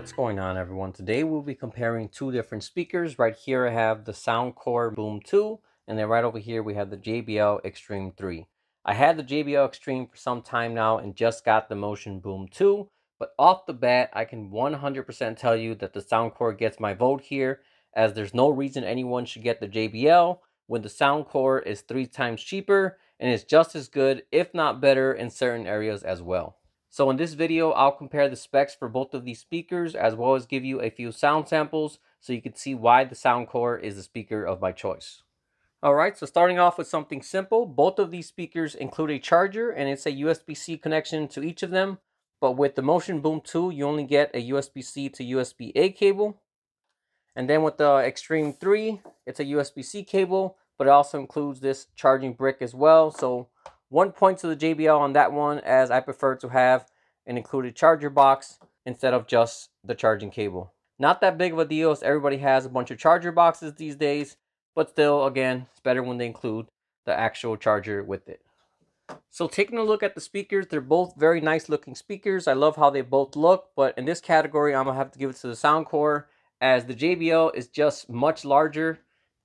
What's going on, everyone? Today we'll be comparing two different speakers. Right here I have the Soundcore Boom 2, and then right over here we have the JBL Xtreme 3. I had the JBL Xtreme for some time now and just got the Motion Boom 2, but off the bat I can 100% tell you that the Soundcore gets my vote here, as there's no reason anyone should get the JBL when the Soundcore is 3 times cheaper and is just as good, if not better, in certain areas as well. So in this video, I'll compare the specs for both of these speakers, as well as give you a few sound samples so you can see why the Soundcore is the speaker of my choice. Alright, so starting off with something simple, both of these speakers include a charger, and it's a USB-C connection to each of them. But with the Motion Boom 2, you only get a USB-C to USB-A cable. And then with the Xtreme 3, it's a USB-C cable, but it also includes this charging brick as well. So 1 point to the JBL on that one, as I prefer to have an included charger box instead of just the charging cable. Not that big of a deal, as everybody has a bunch of charger boxes these days, but still, again, it's better when they include the actual charger with it. So taking a look at the speakers, they're both very nice looking speakers. I love how they both look, but in this category, I'm gonna have to give it to the Soundcore, as the JBL is just much larger.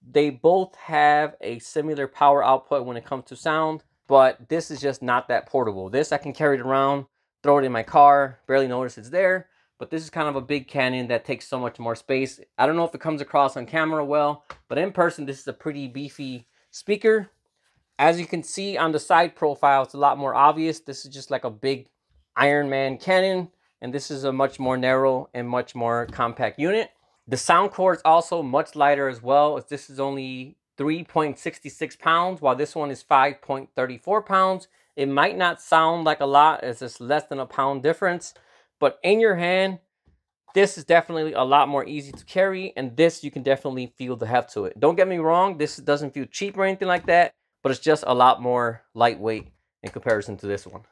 They both have a similar power output when it comes to sound, but this is just not that portable. This I can carry it around, throw it in my car, barely notice it's there, but this is kind of a big cannon that takes so much more space. I don't know if it comes across on camera well, but in person, this is a pretty beefy speaker. As you can see on the side profile, it's a lot more obvious. This is just like a big Iron Man cannon, and this is a much more narrow and much more compact unit. The Soundcore is also much lighter as well, as this is only 3.66 pounds, while this one is 5.34 pounds. It might not sound like a lot, as it's less than a pound difference, but in your hand, this is definitely a lot more easy to carry, and this you can definitely feel the heft to it. Don't get me wrong, this doesn't feel cheap or anything like that, but it's just a lot more lightweight in comparison to this one.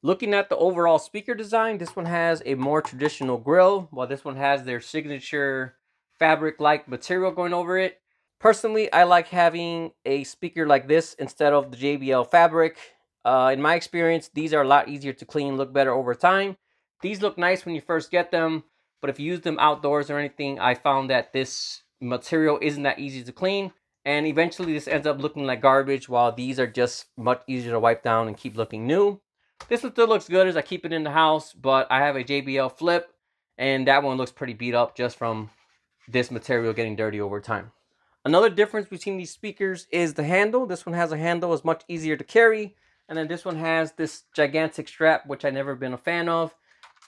Looking at the overall speaker design, this one has a more traditional grille, while this one has their signature fabric-like material going over it. Personally, I like having a speaker like this instead of the JBL fabric. In my experience, these are a lot easier to clean, look better over time. These look nice when you first get them, but if you use them outdoors or anything, I found that this material isn't that easy to clean, and eventually this ends up looking like garbage, while these are just much easier to wipe down and keep looking new. This one still looks good as I keep it in the house, but I have a JBL Flip, and that one looks pretty beat up just from this material getting dirty over time. Another difference between these speakers is the handle. This one has a handle, it's much easier to carry, and then this one has this gigantic strap, which I've never been a fan of.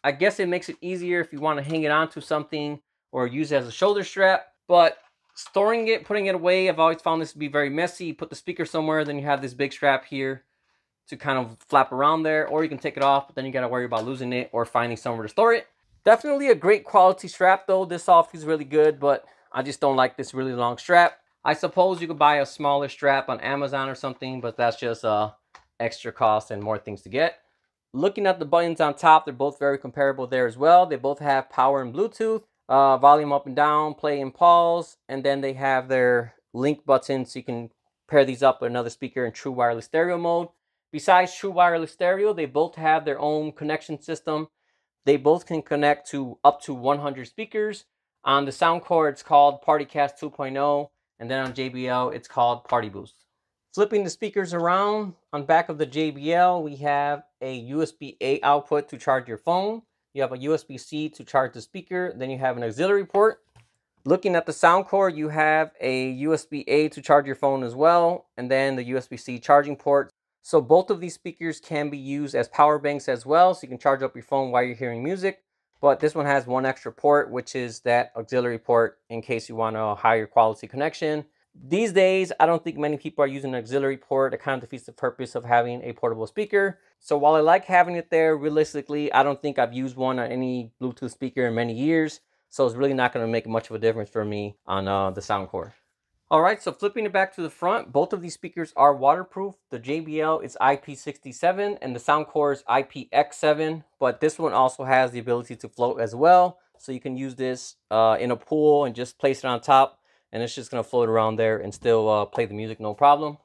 I guess it makes it easier if you want to hang it onto something or use it as a shoulder strap, but storing it, putting it away, I've always found this to be very messy. You put the speaker somewhere, then you have this big strap here to kind of flap around there, or you can take it off, but then you got to worry about losing it or finding somewhere to store it. Definitely a great quality strap though. This all feels really good, but I just don't like this really long strap. I suppose you could buy a smaller strap on Amazon or something, but that's just extra cost and more things to get. Looking at the buttons on top, they're both very comparable there as well. They both have power and Bluetooth, volume up and down, play and pause, and then they have their link button, so you can pair these up with another speaker in true wireless stereo mode. Besides true wireless stereo, they both have their own connection system. They both can connect to up to 100 speakers. On the Soundcore, it's called PartyCast 2.0, and then on JBL, it's called Party Boost. Flipping the speakers around, on back of the JBL, we have a USB-A output to charge your phone. You have a USB-C to charge the speaker, then you have an auxiliary port. Looking at the Soundcore, you have a USB-A to charge your phone as well, and then the USB-C charging port. So both of these speakers can be used as power banks as well, so you can charge up your phone while you're hearing music. But this one has one extra port, which is that auxiliary port in case you want a higher quality connection. These days, I don't think many people are using an auxiliary port. It kind of defeats the purpose of having a portable speaker. So while I like having it there, realistically, I don't think I've used one on any Bluetooth speaker in many years. So it's really not going to make much of a difference for me on the Soundcore. Alright, so flipping it back to the front, both of these speakers are waterproof. The JBL is IP67 and the Soundcore is IPX7, but this one also has the ability to float as well. So you can use this in a pool and just place it on top, and it's just going to float around there and still play the music, no problem.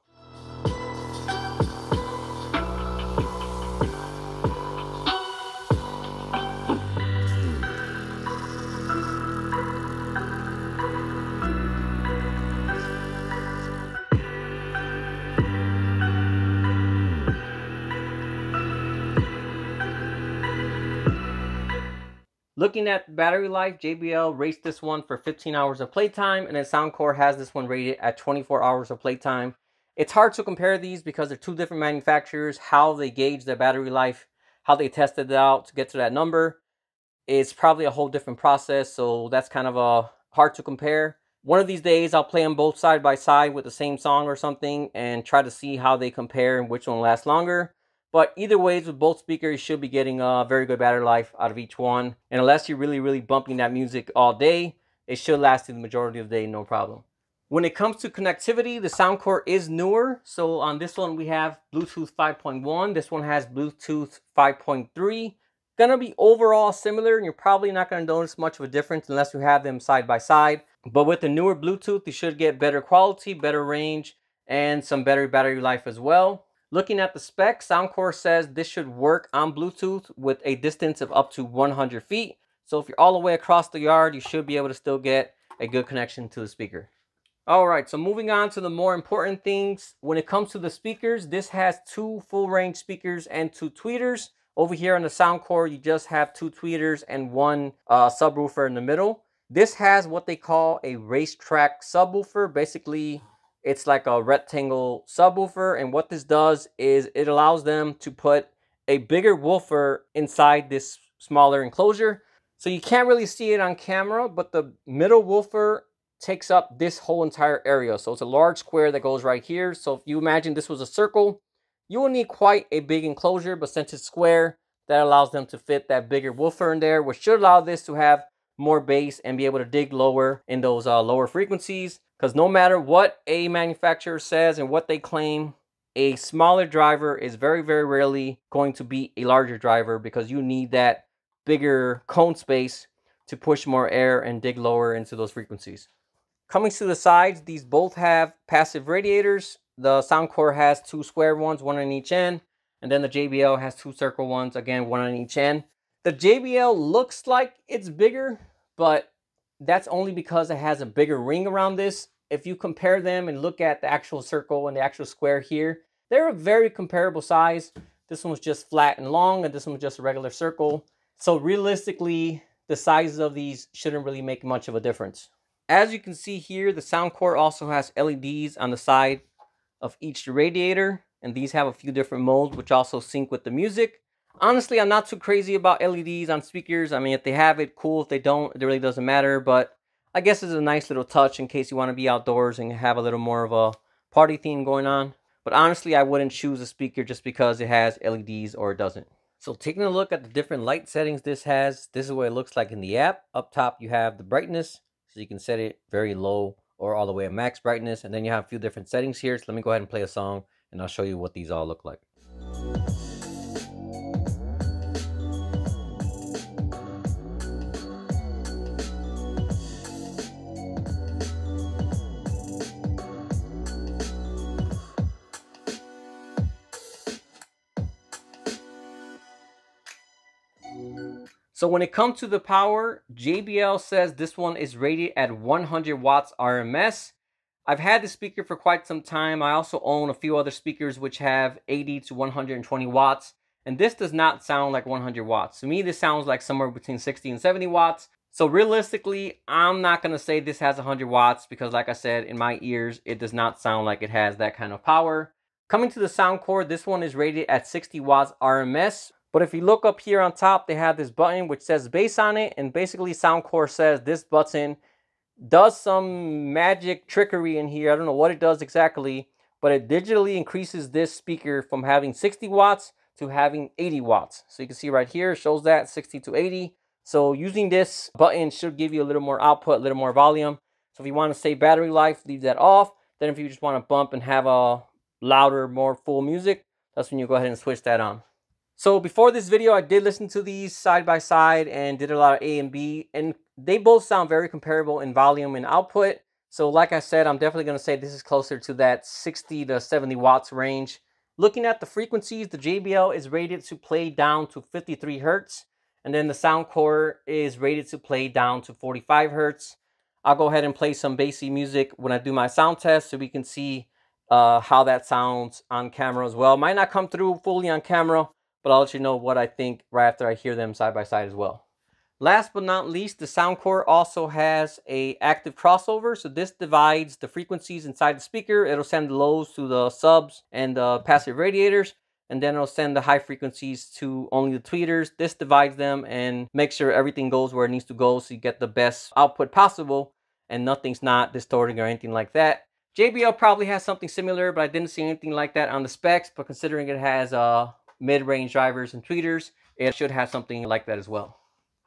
Looking at battery life, JBL rates this one for 15 hours of playtime, and then Soundcore has this one rated at 24 hours of playtime. It's hard to compare these because they're two different manufacturers. How they gauge their battery life, how they tested it out to get to that number, it's probably a whole different process, so that's kind of hard to compare. One of these days, I'll play them both side by side with the same song or something and try to see how they compare and which one lasts longer. But either ways, with both speakers, you should be getting a very good battery life out of each one. And unless you're really bumping that music all day, it should last you the majority of the day, no problem. When it comes to connectivity, the Soundcore is newer. So on this one, we have Bluetooth 5.1. This one has Bluetooth 5.3. Gonna be overall similar, and you're probably not gonna notice much of a difference unless you have them side by side. But with the newer Bluetooth, you should get better quality, better range, and some better battery life as well. Looking at the specs, Soundcore says this should work on Bluetooth with a distance of up to 100 feet. So if you're all the way across the yard, you should be able to still get a good connection to the speaker. Alright, so moving on to the more important things. When it comes to the speakers, this has two full range speakers and two tweeters. Over here on the Soundcore, you just have two tweeters and one subwoofer in the middle. This has what they call a racetrack subwoofer. Basically, it's like a rectangle subwoofer, and what this does is it allows them to put a bigger woofer inside this smaller enclosure. So you can't really see it on camera, but the middle woofer takes up this whole entire area. So it's a large square that goes right here. So if you imagine this was a circle, you will need quite a big enclosure, but since it's square, that allows them to fit that bigger woofer in there, which should allow this to have more bass and be able to dig lower in those lower frequencies. Because no matter what a manufacturer says and what they claim, a smaller driver is very rarely going to be a larger driver, because you need that bigger cone space to push more air and dig lower into those frequencies. Coming to the sides, these both have passive radiators. The Soundcore has two square ones, one on each end, and then the JBL has two circle ones, again, one on each end. The JBL looks like it's bigger, but that's only because it has a bigger ring around this. If you compare them and look at the actual circle and the actual square here, they're a very comparable size. This one was just flat and long, and this one was just a regular circle. So realistically, the sizes of these shouldn't really make much of a difference. As you can see here, the Soundcore also has LEDs on the side of each radiator, and these have a few different modes which also sync with the music. Honestly, I'm not too crazy about LEDs on speakers. I mean, if they have it, cool. If they don't, it really doesn't matter, but I guess it's a nice little touch in case you want to be outdoors and have a little more of a party theme going on. But honestly, I wouldn't choose a speaker just because it has LEDs or it doesn't. So taking a look at the different light settings this has, this is what it looks like in the app. Up top, you have the brightness. So you can set it very low or all the way at max brightness. And then you have a few different settings here. So let me go ahead and play a song and I'll show you what these all look like. So when it comes to the power, JBL says this one is rated at 100 watts RMS. I've had this speaker for quite some time. I also own a few other speakers which have 80 to 120 watts. And this does not sound like 100 watts. To me, this sounds like somewhere between 60 and 70 watts. So realistically, I'm not going to say this has 100 watts because like I said, in my ears, it does not sound like it has that kind of power. Coming to the Soundcore, this one is rated at 60 watts RMS. But if you look up here on top, they have this button which says bass on it. And basically Soundcore says this button does some magic trickery in here. I don't know what it does exactly, but it digitally increases this speaker from having 60 watts to having 80 watts. So you can see right here, it shows that 60 to 80. So using this button should give you a little more output, a little more volume. So if you want to save battery life, leave that off. Then if you just want to bump and have a louder, more full music, that's when you go ahead and switch that on. So before this video, I did listen to these side by side and did a lot of A and B, and they both sound very comparable in volume and output. So like I said, I'm definitely going to say this is closer to that 60 to 70 watts range. Looking at the frequencies, the JBL is rated to play down to 53 hertz, and then the Soundcore is rated to play down to 45 hertz. I'll go ahead and play some bassy music when I do my sound test so we can see how that sounds on camera as well. Might not come through fully on camera, but I'll let you know what I think right after I hear them side by side as well. Last but not least, the Soundcore also has a active crossover. So this divides the frequencies inside the speaker. It'll send the lows to the subs and the passive radiators, and then it'll send the high frequencies to only the tweeters. This divides them and makes sure everything goes where it needs to go, so you get the best output possible and nothing's not distorting or anything like that. JBL probably has something similar, but I didn't see anything like that on the specs. But considering it has mid-range drivers and tweeters, it should have something like that as well.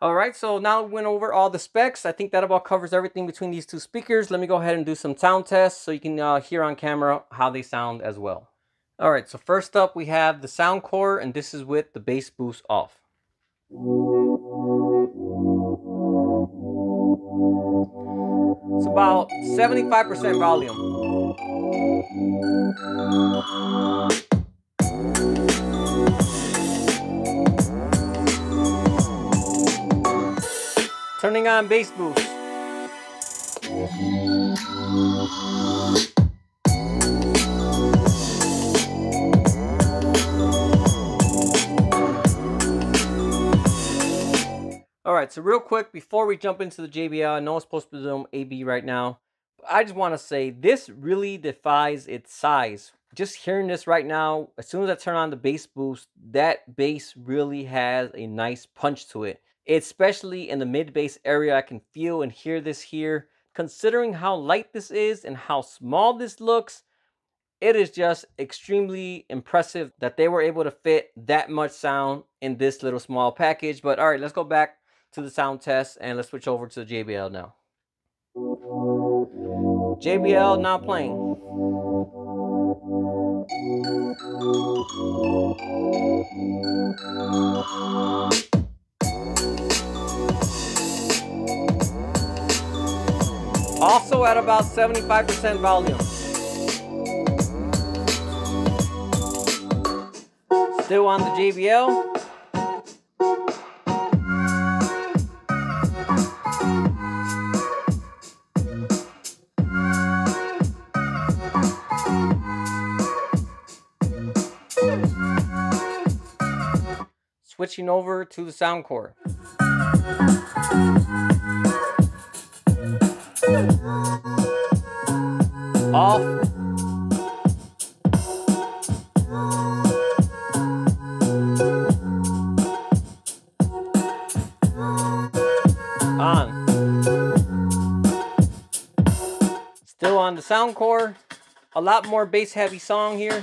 All right, so now we went over all the specs. I think that about covers everything between these two speakers. Let me go ahead and do some sound tests so you can hear on camera how they sound as well. All right, so first up we have the Soundcore, and this is with the bass boost off. It's about 75% volume. Turning on bass boost. All right, so real quick before we jump into the JBL, I know it's supposed to be doing AB right now, but I just want to say this really defies its size. Just hearing this right now, as soon as I turn on the bass boost, that bass really has a nice punch to it. Especially in the mid bass area, I can feel and hear this here. Considering how light this is and how small this looks, it is just extremely impressive that they were able to fit that much sound in this little small package. But all right, let's go back to the sound test and let's switch over to the JBL now. JBL now playing. Also at about 75% volume. Still on the JBL. Switching over to the Soundcore. Off. On. Still on the Soundcore. A lot more bass heavy song here.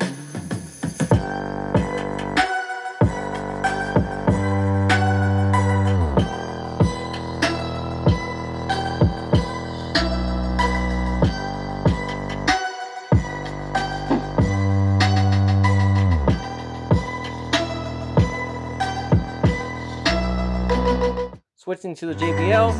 Switching to the JBL.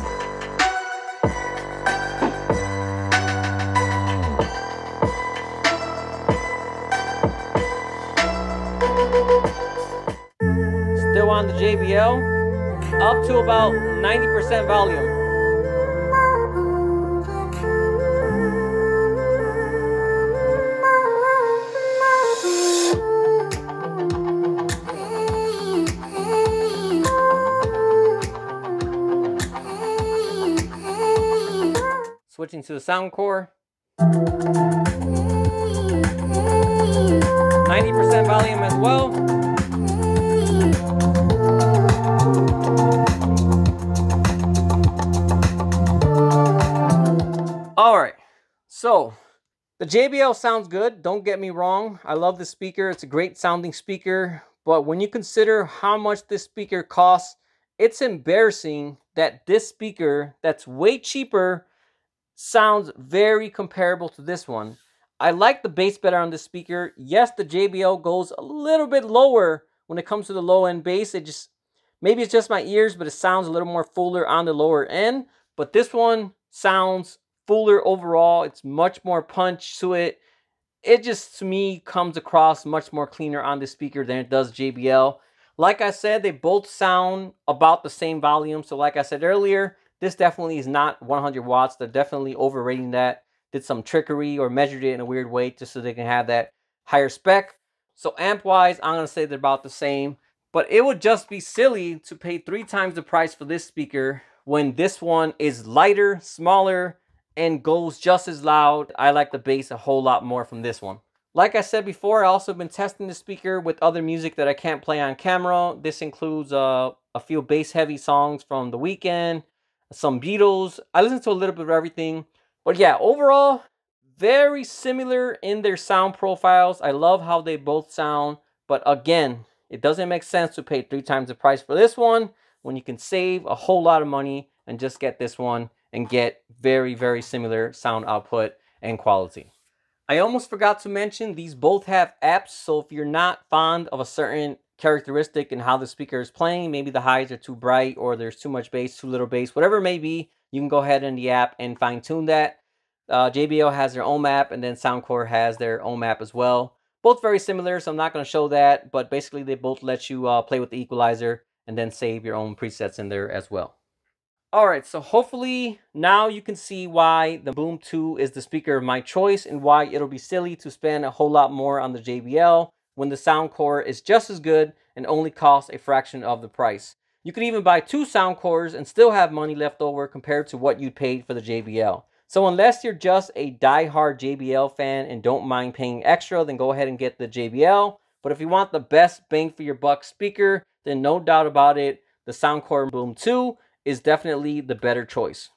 Still on the JBL. Up to about 90% volume. Switching to the Soundcore. 90% volume as well. Alright, so the JBL sounds good, don't get me wrong. I love this speaker, it's a great sounding speaker. But when you consider how much this speaker costs, it's embarrassing that this speaker that's way cheaper sounds very comparable to this one. I like the bass better on this speaker. Yes, the JBL goes a little bit lower when it comes to the low end bass. Maybe it's just my ears, but it sounds a little more fuller on the lower end. But this one sounds fuller overall. It's much more punch to it. It just, to me, comes across much more cleaner on this speaker than it does JBL. Like I said, they both sound about the same volume. So like I said earlier, this definitely is not 100 watts. They're definitely overrating that. Did some trickery or measured it in a weird way just so they can have that higher spec. So amp-wise, I'm going to say they're about the same. But it would just be silly to pay 3 times the price for this speaker when this one is lighter, smaller, and goes just as loud. I like the bass a whole lot more from this one. Like I said before, I also been testing the speaker with other music that I can't play on camera. This includes a few bass-heavy songs from The Weeknd, some Beatles. I listen to a little bit of everything. But yeah, overall, very similar in their sound profiles. I love how they both sound. But again, it doesn't make sense to pay 3 times the price for this one when you can save a whole lot of money and just get this one and get very, very similar sound output and quality. I almost forgot to mention these both have apps, so if you're not fond of a certain characteristic in how the speaker is playing, maybe the highs are too bright or there's too much bass, too little bass, whatever it may be, you can go ahead in the app and fine tune that. JBL has their own map, and then Soundcore has their own map as well. Both very similar, so I'm not going to show that, but basically they both let you play with the equalizer and then save your own presets in there as well. Alright, so hopefully now you can see why the Boom 2 is the speaker of my choice and why it'll be silly to spend a whole lot more on the JBL when the Soundcore is just as good and only costs a fraction of the price. You could even buy 2 Soundcores and still have money left over compared to what you paid for the JBL. So unless you're just a die-hard JBL fan and don't mind paying extra, then go ahead and get the JBL. But if you want the best bang for your buck speaker, then no doubt about it, the Soundcore Boom 2 is definitely the better choice.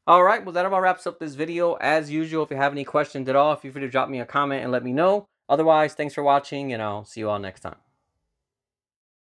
Alright, well that about wraps up this video. As usual, if you have any questions at all, feel free to drop me a comment and let me know. Otherwise, thanks for watching, and I'll see you all next time.